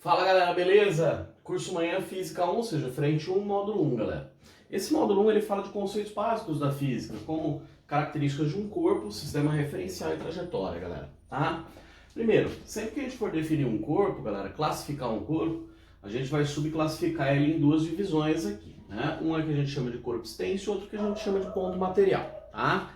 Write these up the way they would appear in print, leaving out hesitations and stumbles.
Fala galera, beleza? Curso Manhã Física 1, ou seja, frente 1, módulo 1, galera. Esse módulo 1 ele fala de conceitos básicos da física, como características de um corpo, sistema referencial e trajetória, galera, tá? Primeiro, sempre que a gente for definir um corpo, galera, classificar um corpo, a gente vai subclassificar ele em duas divisões aqui, né? Uma que a gente chama de corpo extenso e outra que a gente chama de ponto material, tá?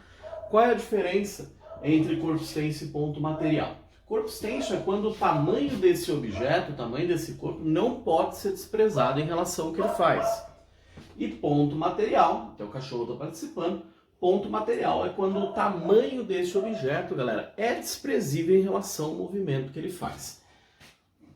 Qual é a diferença entre corpo extenso e ponto material? Corpo extenso é quando o tamanho desse objeto, o tamanho desse corpo, não pode ser desprezado em relação ao que ele faz. E ponto material, até o cachorro está participando, ponto material é quando o tamanho desse objeto, galera, é desprezível em relação ao movimento que ele faz.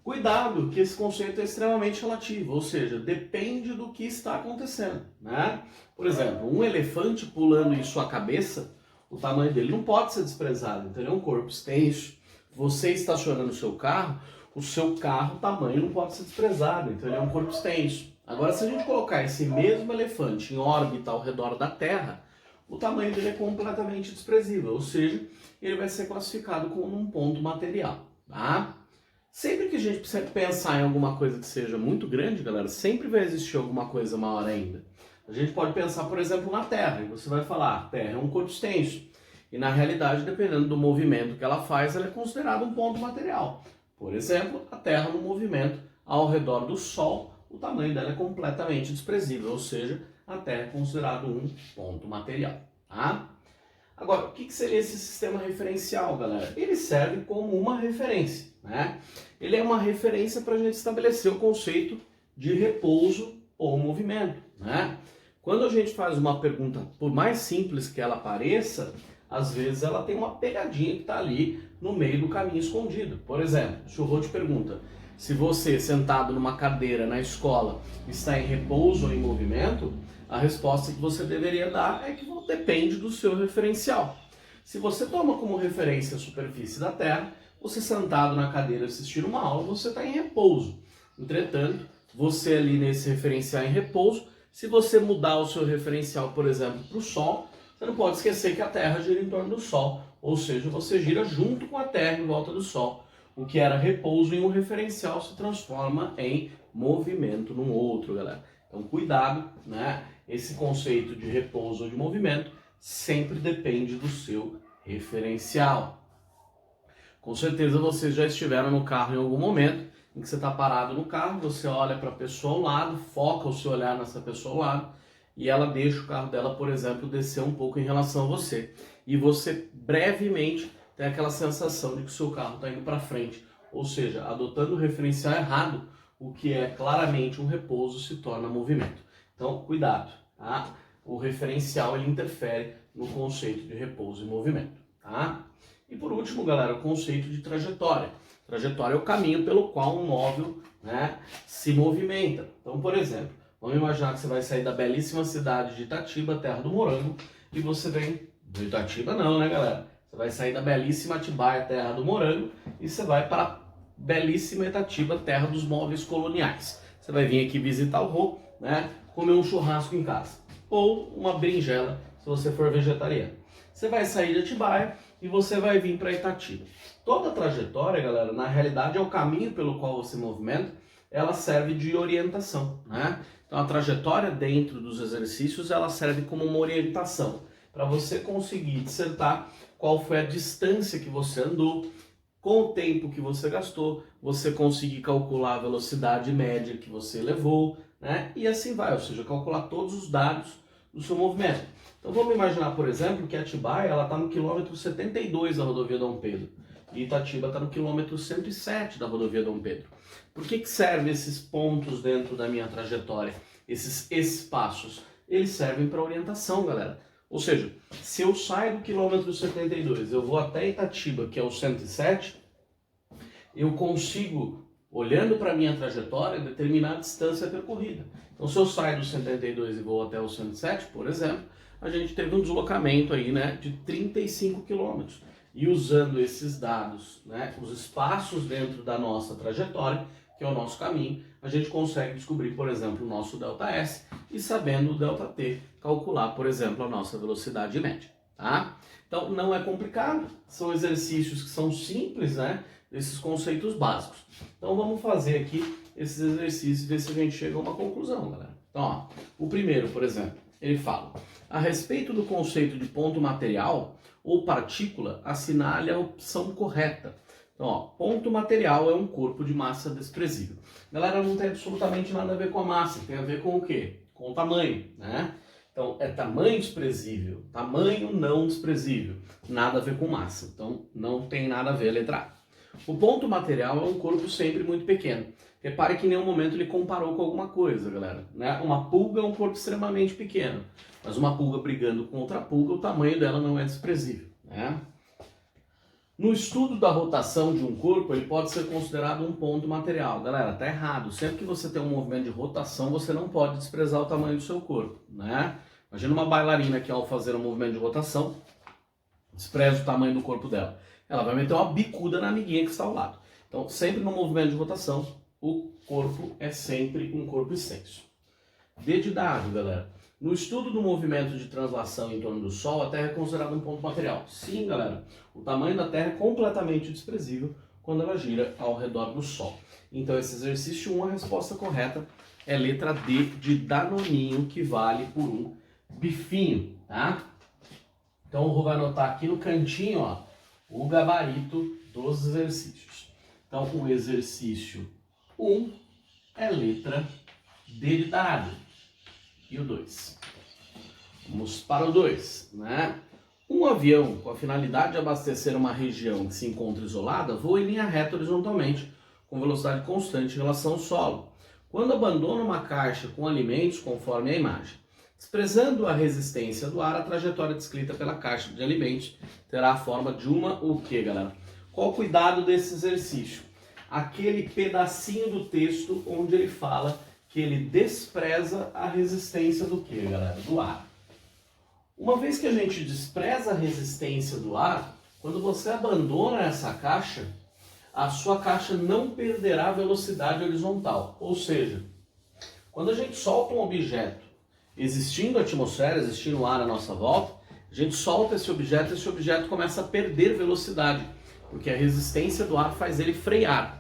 Cuidado, que esse conceito é extremamente relativo, ou seja, depende do que está acontecendo, né? Por exemplo, um elefante pulando em sua cabeça, o tamanho dele não pode ser desprezado, então ele é um corpo extenso. Você estacionando o seu carro, o tamanho não pode ser desprezado, então ele é um corpo extenso. Agora, se a gente colocar esse mesmo elefante em órbita ao redor da Terra, o tamanho dele é completamente desprezível, ou seja, ele vai ser classificado como um ponto material, tá? Sempre que a gente precisa pensar em alguma coisa que seja muito grande, galera, sempre vai existir alguma coisa maior ainda. A gente pode pensar, por exemplo, na Terra, e você vai falar, a Terra é um corpo extenso. E na realidade, dependendo do movimento que ela faz, ela é considerada um ponto material. Por exemplo, a Terra no movimento ao redor do Sol, o tamanho dela é completamente desprezível, ou seja, a Terra é considerada um ponto material. Tá? Agora, o que seria esse sistema referencial, galera? Ele serve como uma referência, né? Ele é uma referência para a gente estabelecer o conceito de repouso ou movimento, né? Quando a gente faz uma pergunta, por mais simples que ela pareça, às vezes ela tem uma pegadinha que está ali no meio do caminho escondido. Por exemplo, se o Rô te pergunta se você, sentado numa cadeira na escola, está em repouso ou em movimento, a resposta que você deveria dar é que depende do seu referencial. Se você toma como referência a superfície da Terra, você sentado na cadeira assistindo uma aula, você está em repouso. Entretanto, você ali nesse referencial em repouso, se você mudar o seu referencial, por exemplo, para o Sol, você não pode esquecer que a Terra gira em torno do Sol, ou seja, você gira junto com a Terra em volta do Sol. O que era repouso em um referencial se transforma em movimento num outro, galera. Então, cuidado, né? Esse conceito de repouso ou de movimento sempre depende do seu referencial. Com certeza vocês já estiveram no carro em algum momento em que você está parado no carro, você olha para a pessoa ao lado, foca o seu olhar nessa pessoa ao lado, e ela deixa o carro dela, por exemplo, descer um pouco em relação a você. E você brevemente tem aquela sensação de que o seu carro está indo para frente. Ou seja, adotando o referencial errado, o que é claramente um repouso se torna movimento. Então, cuidado, tá? O referencial ele interfere no conceito de repouso e movimento, tá? E por último, galera, o conceito de trajetória. Trajetória é o caminho pelo qual um móvel, né, se movimenta. Então, por exemplo, vamos imaginar que você vai sair da belíssima cidade de Itatiba, terra do morango, e você vem do Itatiba não, né, galera? Você vai sair da belíssima Atibaia, terra do morango, e você vai para a belíssima Itatiba, terra dos móveis coloniais. Você vai vir aqui visitar o Rô, né, comer um churrasco em casa, ou uma berinjela, se você for vegetariano. Você vai sair de Atibaia e você vai vir para Itatiba. Toda a trajetória, galera, na realidade é o caminho pelo qual você movimenta, ela serve de orientação, né? Então a trajetória dentro dos exercícios, ela serve como uma orientação para você conseguir dissertar qual foi a distância que você andou, com o tempo que você gastou, você conseguir calcular a velocidade média que você levou, né? E assim vai, ou seja, calcular todos os dados do seu movimento. Então vamos imaginar, por exemplo, que a Atibaia está no quilômetro 72 da rodovia Dom Pedro e Itatiba está no quilômetro 107 da rodovia Dom Pedro. Por que servem esses pontos dentro da minha trajetória, esses espaços? Eles servem para orientação, galera. Ou seja, se eu saio do quilômetro 72, eu vou até Itatiba, que é o 107, eu consigo, olhando para a minha trajetória, determinar a distância percorrida. Então, se eu saio do 72 e vou até o 107, por exemplo, a gente teve um deslocamento aí, né, de 35 quilômetros. E usando esses dados, né, os espaços dentro da nossa trajetória, que é o nosso caminho, a gente consegue descobrir, por exemplo, o nosso ΔS e, sabendo o ΔT, calcular, por exemplo, a nossa velocidade média, tá? Então, não é complicado, são exercícios que são simples, né, desses conceitos básicos. Então vamos fazer aqui esses exercícios e ver se a gente chega a uma conclusão, galera. Então, ó, o primeiro, por exemplo, ele fala: a respeito do conceito de ponto material ou partícula, assinale a opção correta. Então, ó, ponto material é um corpo de massa desprezível. Galera, não tem absolutamente nada a ver com a massa, tem a ver com o quê? Com o tamanho, né? Então, é tamanho desprezível, tamanho não desprezível, nada a ver com massa. Então, não tem nada a ver a letra A. O ponto material é um corpo sempre muito pequeno. Repare que em nenhum momento ele comparou com alguma coisa, galera, né? Uma pulga é um corpo extremamente pequeno, mas uma pulga brigando com outra pulga, o tamanho dela não é desprezível, né? No estudo da rotação de um corpo, ele pode ser considerado um ponto material. Galera, tá errado. Sempre que você tem um movimento de rotação, você não pode desprezar o tamanho do seu corpo, né? Imagina uma bailarina que, ao fazer um movimento de rotação, despreza o tamanho do corpo dela. Ela vai meter uma bicuda na amiguinha que está ao lado. Então, sempre no movimento de rotação, o corpo é sempre um corpo extenso. D de dado, galera. No estudo do movimento de translação em torno do Sol, a Terra é considerada um ponto material. Sim, galera. O tamanho da Terra é completamente desprezível quando ela gira ao redor do Sol. Então, esse exercício 1, a resposta correta é letra D de danoninho, que vale por um bifinho, tá? Então, o Rô vai anotar aqui no cantinho, ó, o gabarito dos exercícios. Então, o exercício 1 é letra D de dado. E o 2. Vamos para o 2, né? Um avião com a finalidade de abastecer uma região que se encontra isolada voa em linha reta horizontalmente com velocidade constante em relação ao solo. Quando abandona uma caixa com alimentos, conforme a imagem, desprezando a resistência do ar, a trajetória descrita pela caixa de alimentos terá a forma de uma o quê, galera? Qual o cuidado desse exercício? Aquele pedacinho do texto onde ele fala que ele despreza a resistência do quê, galera? Do ar. Uma vez que a gente despreza a resistência do ar, quando você abandona essa caixa, a sua caixa não perderá velocidade horizontal. Ou seja, quando a gente solta um objeto existindo a atmosfera, existindo ar à nossa volta, a gente solta esse objeto começa a perder velocidade, porque a resistência do ar faz ele frear.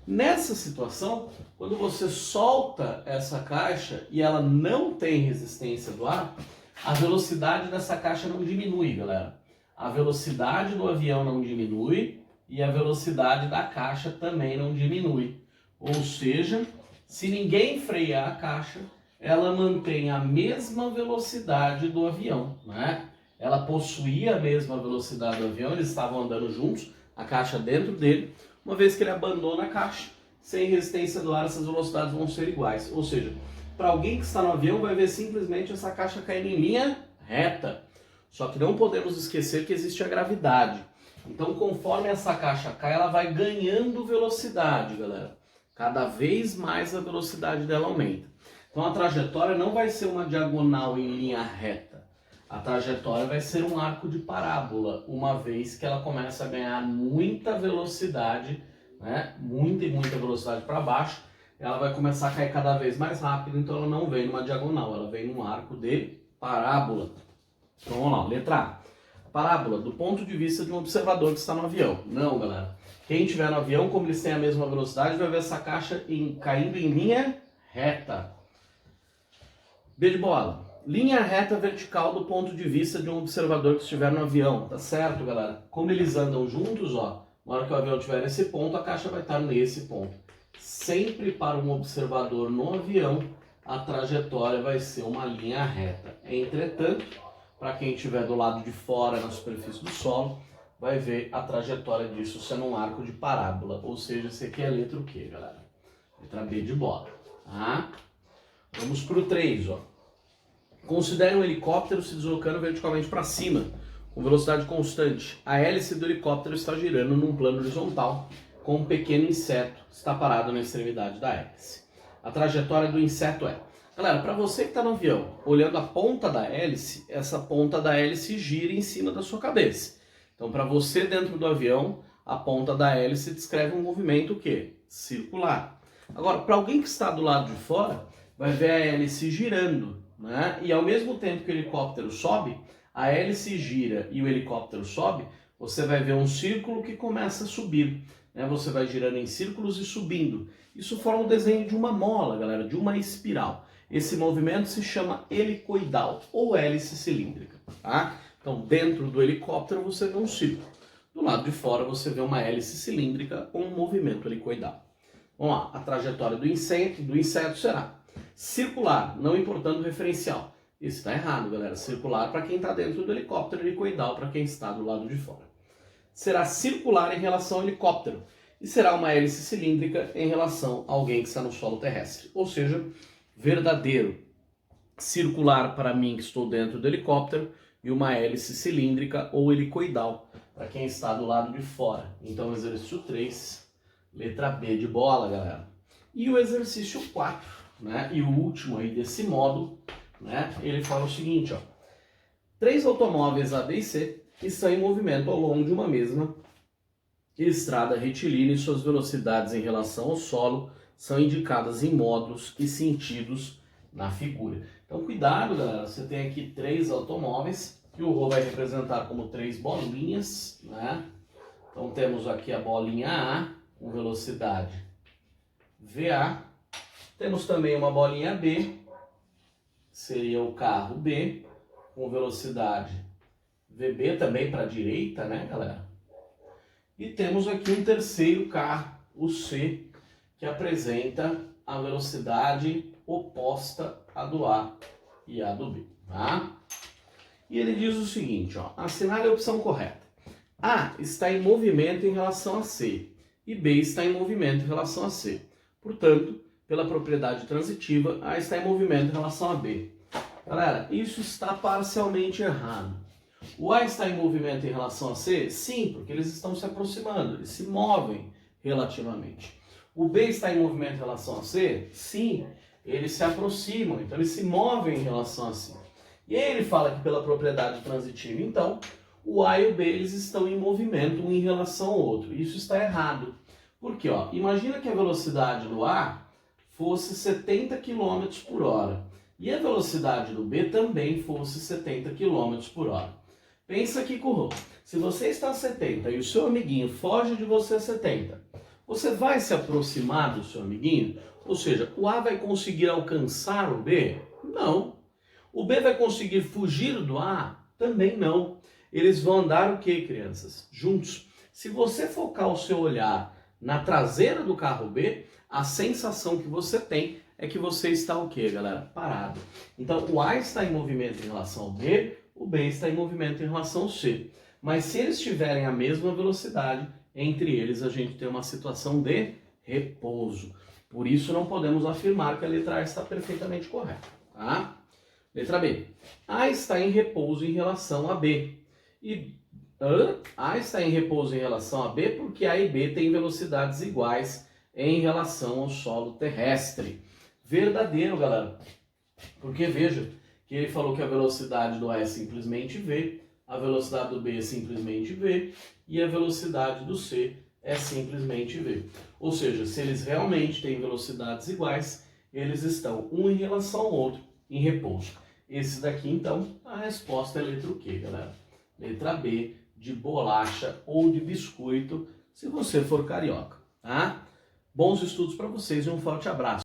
Nessa situação, quando você solta essa caixa e ela não tem resistência do ar, a velocidade dessa caixa não diminui, galera. A velocidade do avião não diminui e a velocidade da caixa também não diminui. Ou seja, se ninguém frear a caixa, ela mantém a mesma velocidade do avião, né? Ela possuía a mesma velocidade do avião, eles estavam andando juntos, a caixa dentro dele. Uma vez que ele abandona a caixa, sem resistência do ar, essas velocidades vão ser iguais. Ou seja, para alguém que está no avião, vai ver simplesmente essa caixa caindo em linha reta. Só que não podemos esquecer que existe a gravidade. Então, conforme essa caixa cai, ela vai ganhando velocidade, galera. Cada vez mais a velocidade dela aumenta. Então, a trajetória não vai ser uma diagonal em linha reta. A trajetória vai ser um arco de parábola, uma vez que ela começa a ganhar muita velocidade, né? Muita velocidade para baixo, ela vai começar a cair cada vez mais rápido, então ela não vem numa diagonal, ela vem num arco de parábola. Então vamos lá, letra A. Parábola, do ponto de vista de um observador que está no avião. Não, galera. Quem estiver no avião, como eles têm a mesma velocidade, vai ver essa caixa caindo em linha reta. B de bola. Linha reta vertical do ponto de vista de um observador que estiver no avião. Tá certo, galera? Como eles andam juntos, ó, na hora que o avião estiver nesse ponto, a caixa vai estar nesse ponto. Sempre para um observador no avião, a trajetória vai ser uma linha reta. Entretanto, para quem estiver do lado de fora, na superfície do solo, vai ver a trajetória disso sendo um arco de parábola. Ou seja, esse aqui é a letra o quê, galera? Letra B de bola. Tá? Vamos para o 3, ó. Considere um helicóptero se deslocando verticalmente para cima, com velocidade constante. A hélice do helicóptero está girando num plano horizontal, com um pequeno inseto que está parado na extremidade da hélice. A trajetória do inseto é... Galera, para você que está no avião, olhando a ponta da hélice, essa ponta da hélice gira em cima da sua cabeça. Então, para você dentro do avião, a ponta da hélice descreve um movimento o quê? Circular. Agora, para alguém que está do lado de fora, vai ver a hélice girando, né? E ao mesmo tempo que o helicóptero sobe, a hélice gira e o helicóptero sobe, você vai ver um círculo que começa a subir. né? Você vai girando em círculos e subindo. Isso forma o desenho de uma mola, galera, de uma espiral. Esse movimento se chama helicoidal ou hélice cilíndrica, tá? Então, dentro do helicóptero você vê um círculo. Do lado de fora você vê uma hélice cilíndrica com um movimento helicoidal. Vamos lá, a trajetória do inseto será circular, não importando o referencial. Isso está errado, galera. Circular para quem está dentro do helicóptero, helicoidal para quem está do lado de fora. Será circular em relação ao helicóptero e será uma hélice cilíndrica em relação a alguém que está no solo terrestre. Ou seja, verdadeiro. Circular para mim que estou dentro do helicóptero e uma hélice cilíndrica ou helicoidal para quem está do lado de fora. Então, exercício 3, letra B de bola, galera. E o exercício 4, né? E o último aí desse módulo, né? Ele fala o seguinte, ó. 3 automóveis A, B e C estão em movimento ao longo de uma mesma estrada retilínea e suas velocidades em relação ao solo são indicadas em módulos e sentidos na figura. Então, cuidado, galera. Você tem aqui 3 automóveis que o Rô vai representar como 3 bolinhas, né? Então, temos aqui a bolinha A com velocidade VA. Temos também uma bolinha B, seria o carro B, com velocidade VB também para a direita, né, galera? E temos aqui um terceiro carro, o C, que apresenta a velocidade oposta à do A e à do B, tá? E ele diz o seguinte, ó, assinale a opção correta. A está em movimento em relação a C e B está em movimento em relação a C. Portanto, pela propriedade transitiva, A está em movimento em relação a B. Galera, isso está parcialmente errado. O A está em movimento em relação a C? Sim, porque eles estão se aproximando, eles se movem relativamente. O B está em movimento em relação a C? Sim, eles se aproximam, então eles se movem em relação a C. E aí ele fala que pela propriedade transitiva, então, o A e o B eles estão em movimento um em relação ao outro. Isso está errado. Por quê? Ó, imagina que a velocidade do A fosse 70 km por hora e a velocidade do B também fosse 70 km por hora. Pensa aqui, Curro, se você está a 70 e o seu amiguinho foge de você a 70, você vai se aproximar do seu amiguinho? Ou seja, o A vai conseguir alcançar o B? Não. O B vai conseguir fugir do A? Também não. Eles vão andar o quê, crianças? Juntos. Se você focar o seu olhar na traseira do carro B, a sensação que você tem é que você está o quê, galera? Parado. Então, o A está em movimento em relação ao B, o B está em movimento em relação ao C. Mas se eles tiverem a mesma velocidade, entre eles a gente tem uma situação de repouso. Por isso não podemos afirmar que a letra A está perfeitamente correta, tá? Letra B. A está em repouso em relação a B. E A está em repouso em relação a B porque A e B têm velocidades iguais em relação ao solo terrestre. Verdadeiro, galera. Porque veja que ele falou que a velocidade do A é simplesmente V, a velocidade do B é simplesmente V e a velocidade do C é simplesmente V. Ou seja, se eles realmente têm velocidades iguais, eles estão um em relação ao outro em repouso. Esse daqui, então, a resposta é a letra o quê, galera? Letra B, de bolacha ou de biscoito, se você for carioca, tá? Bons estudos para vocês e um forte abraço.